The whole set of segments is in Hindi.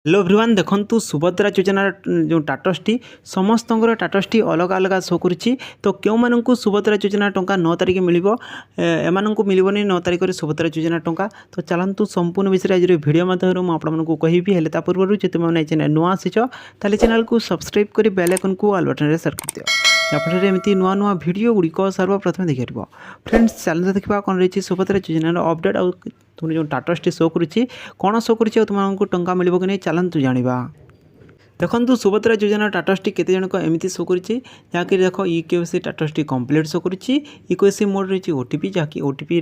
हेलो एवरीवन देखंतु सुभद्रा योजना जो टाटसटी समस्त टाटसटी अलग अलग शो करुच्ची तो क्यों मानू सुभद्रा योजना टंका 9 तारिख मिलिबो एमानंकु मिलिबोनी 9 तारिख रे सुभद्रा योजना टंका तो चलतु संपूर्ण विषय आज वीडियो माध्यम मुझे आपको कहबी हेले ता पूर्व जो तुम चैनल नुआ आसीच ताले चैनल को सब्सक्राइब कर बेल आइकन को ऑल बटन रे सेट कर दियो जाफଳରେ एमती नुआ नुआ वीडियो गुड़िक सर्वप्रथम देखिए फ्रेंड्स चलते देखा कौन रही सुभद्रा योजनार अपडेट आउ तुम जो टाटसटी शो करुच्ची कौन शो करुच्ची तुमको टंका मिल कि नहीं चलतु जाना देखो सुभद्रा योजना टाटसटी केते जनक एमती शो करुच्ची जहाँकि देख इक्यूसी टाटसटी कंप्लीट शो करुच्ची इक्यूसी मोड रही ओटीपी जहाँकि ओटीपी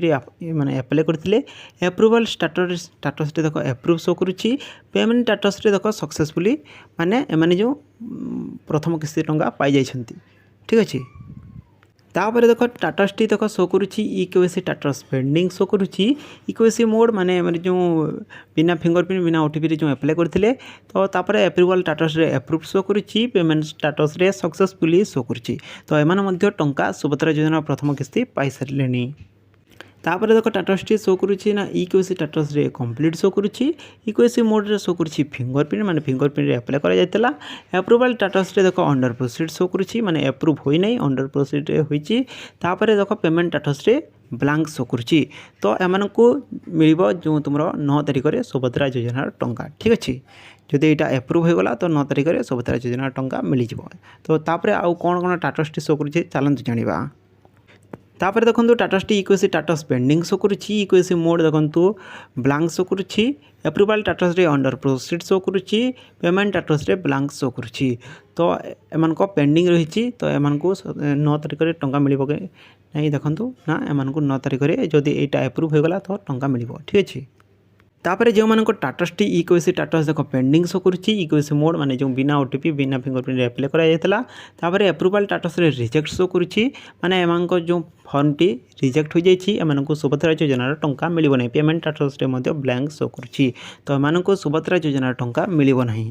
माने अप्लाई करते एप्रुवाल टाटसटी देख एप्रुव शो करुच्ची पेमेंट टाटसटी देख सक्सेसफुली माने एमाने जो प्रथम किस्ती टंका पाई जाइछंती ठीक अच्छे तापर देख टाटसटी देख शो करुच्ची इक्यूसी टाटस पेंडिंग शो करुच्ची इक्यूसी मोड माने जो बिना फिंगरप्रिंट बिना ओटीपी जो अप्लाई करते तो तापर एप्रुवाल टाटस रे एप्रुव शो करुच्ची पेमेंट स्टाटस रे सक्सेसफुली शो करुच्ची तो एमाने टंका सुभद्रा योजना प्रथम किस्ती पाई सारे तापर देख टाटसटी शो करुच्ची ना इक्यूसी टाटस रे कंप्लीट शो करुच्ची इक्यूसी मोड रे शो करुच्ची फिंगरप्रिंट माने फिंगरप्रिंट रे अप्लाई करा जायतला एप्रुवाल टाटस रे देख अंडर प्रोसीड शो करुच्ची माने एप्रूव होई नै अंडर प्रोसीड रे होईची तापर देख पेमेंट टाटस रे ब्लैंक शो करुच्ची तो एमानकु मिलिबो जो तुमरो 9 तारिख रे सुभद्रा योजना टंका ठीक अछि जदि एटा एप्रूव हो गला तो 9 तारिख रे सुभद्रा योजना टंका मिली जिवो तो तापर आउ कोन कोन टाटसटी शो करुच्ची चलंतु जानिबा तापर देखो टाटसटी इक्यूसी टाटस पेंडिंग शो करुच्ची इक्यूसी मोड देखो ब्लैंक शो करुच्ची एप्रुवाल टाटस रे अंडर प्रोसीड शो करुच्ची पेमेंट टाटस रे ब्लैंक शो करुच्ची तो एमान को पेंडिंग रही तो एमान को 9 तारिख रे टंका मिलिबो के नहीं देखंतु ना एमान को 9 तारिख रे जदि एटा एप्रूव हो गला तो टंका मिलिबो ठीक अछि तापर जो मान टाटसटी इक्यूसी टाटस देख पेंडिंग शो करुच्ची इक्यूसी मोड माने जो बिना ओटीपी बिना फिंगरप्रिंट अप्लाई करा जायतला तापर एप्रुवाल टाटस रे रिजेक्ट शो करुच्ची माने एमानक जो फॉर्म टी रिजेक्ट हो जाइछि एमानक सुभद्रा योजना टंका मिलिबो नै पेमेंट टाटस रे मध्ये ब्लैंक शो करुच्ची तो एमानक सुभद्रा योजना टंका मिलिबो नै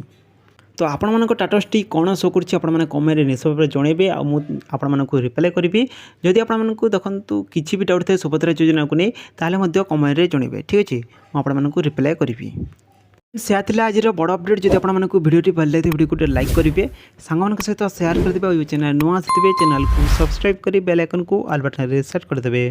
तो आपण मानक टाटसटी कौन शो करुच्ची आपण माने कमेंट निश्चय भाव जनइबे आ मु आपण मानक रिप्लाई करिवि जदि आपण मानक देखंतु किछि भी डाउट थाए सुभद्रा योजना को नै ताले मध्ये कमेंट रे जनइबे ठीक अछि मु आपण मानक रिप्लाई करिवि से थिला आज बड़ अपडेट जदि आपण मानक वीडियोटी भल लागे वीडियो को लाइक करिवे सांग मानक सहित शेयर कर दिबे चैनल नुआ आथिबे चैनल को सब्सक्राइब करी बेल आइकन को ऑल बटन रे सेट कर देबे।